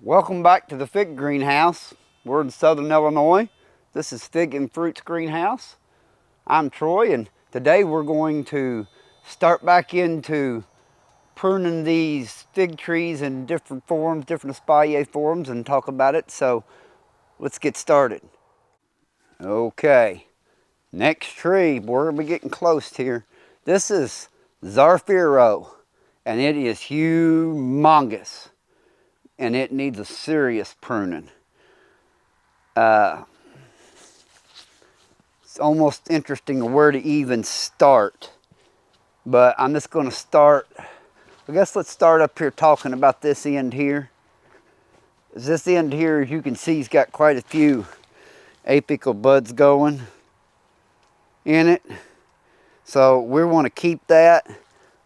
Welcome back to the fig greenhouse. We're in Southern Illinois. This is Fig and Fruits Greenhouse. I'm Troy, and today we're going to start back into pruning these fig trees in different forms, different espalier forms, and talk about it. So let's get started. Okay, next tree, we're gonna be getting close here. This is Zaffiro, and it is humongous, and it needs a serious pruning. It's almost interesting where to even start, but I'm just going to start. I guess let's start up here talking about this end here. This end here, as you can see, has got quite a few apical buds going in it, so we want to keep that.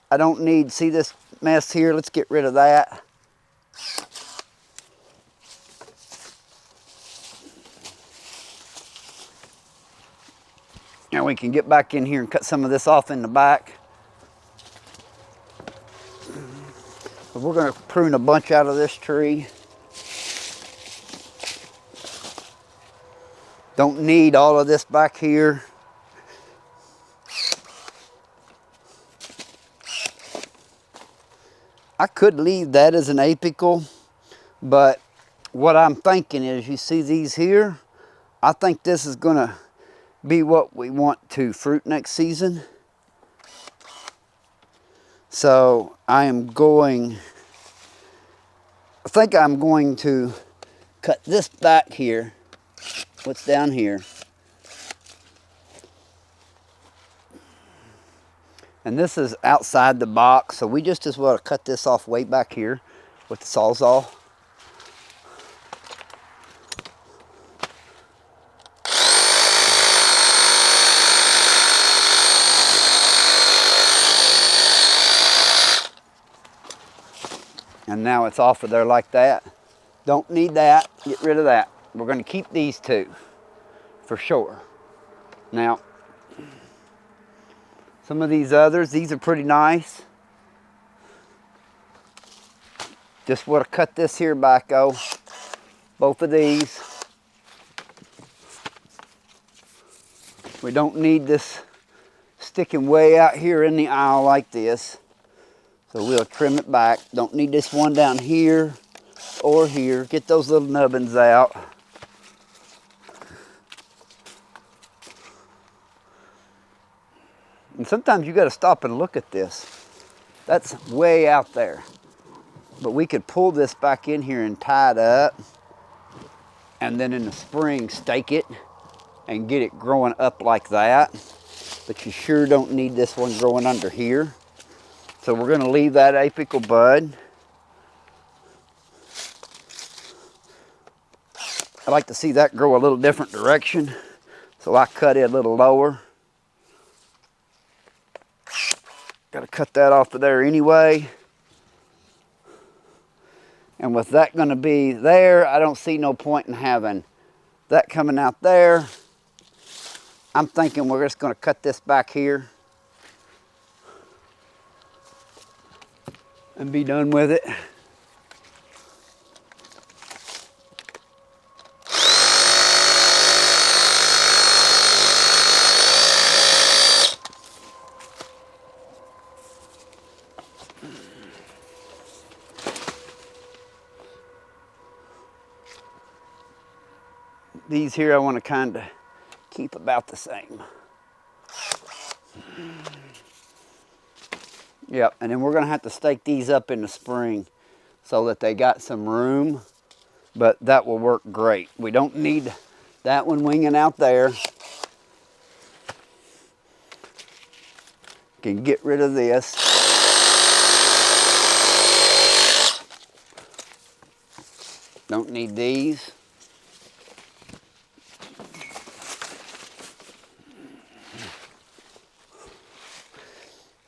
I don't need, see this mess here? Let's get rid of that. Now we can get back in here and cut some of this off in the back. But we're going to prune a bunch out of this tree. Don't need all of this back here. I could leave that as an apical, but what I'm thinking is, you see these here? I think this is going to be what we want to fruit next season. So I think I'm going to cut this back here, what's down here. And this is outside the box, so we just as well cut this off way back here with the Sawzall. And now it's off of there like that. Don't need that, get rid of that. We're gonna keep these two for sure. Now, some of these others, these are pretty nice. Just wanna cut this here back, both of these. We don't need this sticking way out here in the aisle like this. So we'll trim it back. Don't need this one down here or here. Get those little nubbins out. And sometimes you got to stop and look at this. That's way out there. But we could pull this back in here and tie it up. And then in the spring, stake it and get it growing up like that. But you sure don't need this one growing under here. So we're going to leave that apical bud. I like to see that grow a little different direction, so I cut it a little lower. Got to cut that off of there anyway. And with that going to be there, I don't see no point in having that coming out there. I'm thinking we're just going to cut this back here and be done with it. These here I want to kind of keep about the same. Yep, and then we're going to have to stake these up in the spring so that they got some room, but that will work great. We don't need that one winging out there. Can get rid of this. Don't need these.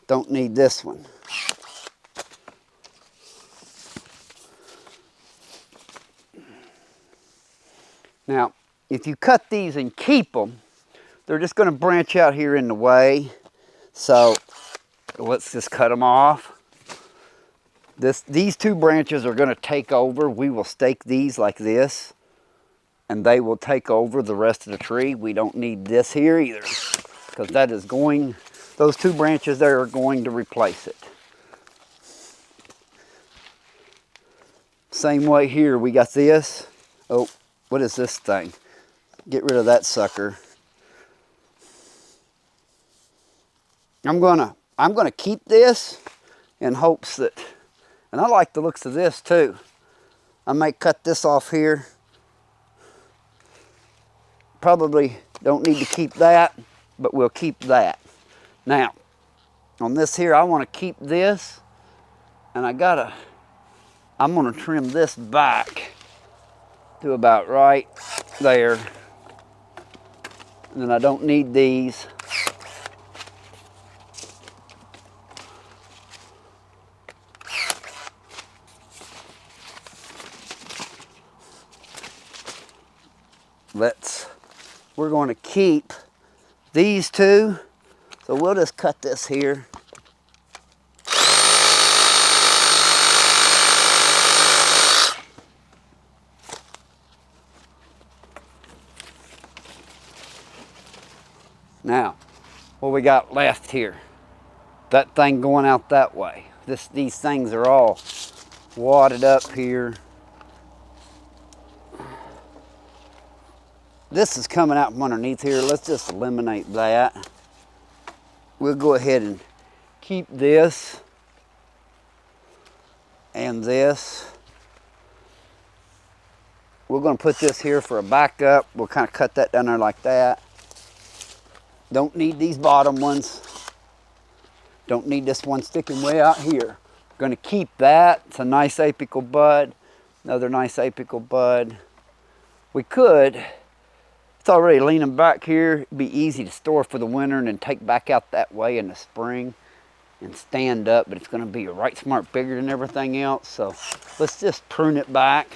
Don't need this one. Now, if you cut these and keep them, they're just going to branch out here in the way. So let's just cut them off. These two branches are going to take over. We will stake these like this, and they will take over the rest of the tree. We don't need this here either, because that is going, those two branches there are going to replace it. Same way here, we got this. Oh, what is this thing? Get rid of that sucker. I'm gonna keep this in hopes that, and I like the looks of this too. I may cut this off here. Probably don't need to keep that, but we'll keep that. Now, on this here, I want to keep this, and I'm gonna trim this back to about right there. And then I don't need these. We're going to keep these two, so we'll just cut this here. Now, what we got left here? That thing going out that way. These things are all wadded up here. This is coming out from underneath here. Let's just eliminate that. We'll go ahead and keep this and this. We're going to put this here for a backup. We'll kind of cut that down there like that. Don't need these bottom ones. Don't need this one sticking way out here. Going to keep that. It's a nice apical bud. Another nice apical bud. We could, it's already leaning back here. It'd be easy to store for the winter and then take back out that way in the spring and stand up, but it's going to be right smart bigger than everything else. So let's just prune it back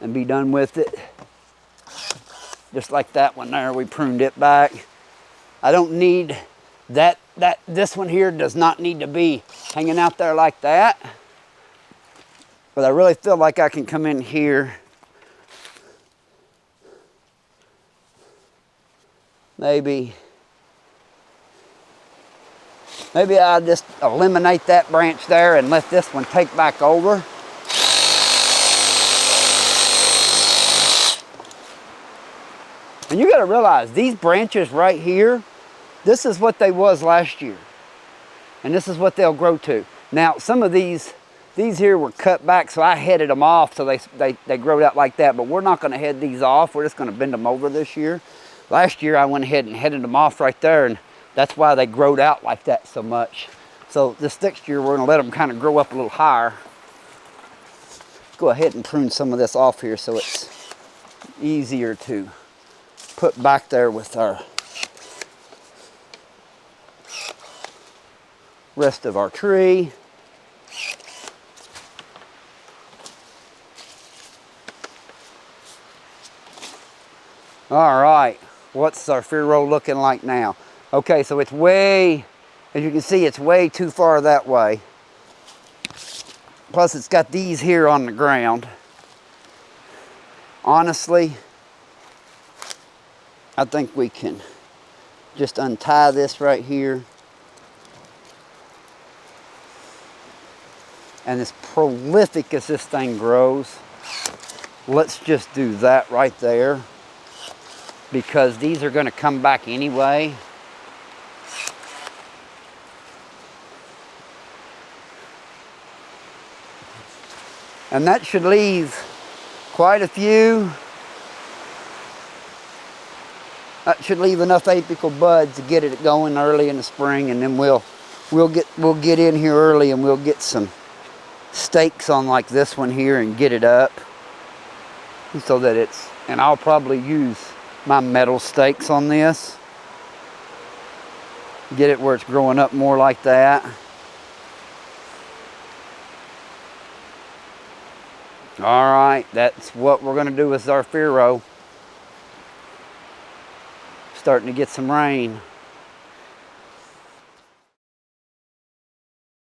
and be done with it. Just like that one there, we pruned it back. I don't need this one here does not need to be hanging out there like that. But I really feel like I can come in here. Maybe I'll just eliminate that branch there and let this one take back over. And you got to realize these branches right here, this is what they was last year. And this is what they'll grow to. Now, some of these here were cut back, so I headed them off so they growed out like that. But we're not going to head these off. We're just going to bend them over this year. Last year, I went ahead and headed them off right there, and that's why they growed out like that so much. So this next year, we're going to let them kind of grow up a little higher. Go ahead and prune some of this off here so it's easier to put back there with our rest of our tree. All right, what's our Zaffiro looking like now? Okay, so it's way, as you can see, it's way too far that way. Plus it's got these here on the ground. Honestly, I think we can just untie this right here. And as prolific as this thing grows, let's just do that right there, because these are going to come back anyway. And that should leave quite a few. That should leave enough apical buds to get it going early in the spring, and then we'll get in here early and we'll get some stakes on like this one here and get it up so that it's, and I'll probably use my metal stakes on this, get it where it's growing up more like that. All right, that's what we're going to do with Zaffiro. Starting to get some rain.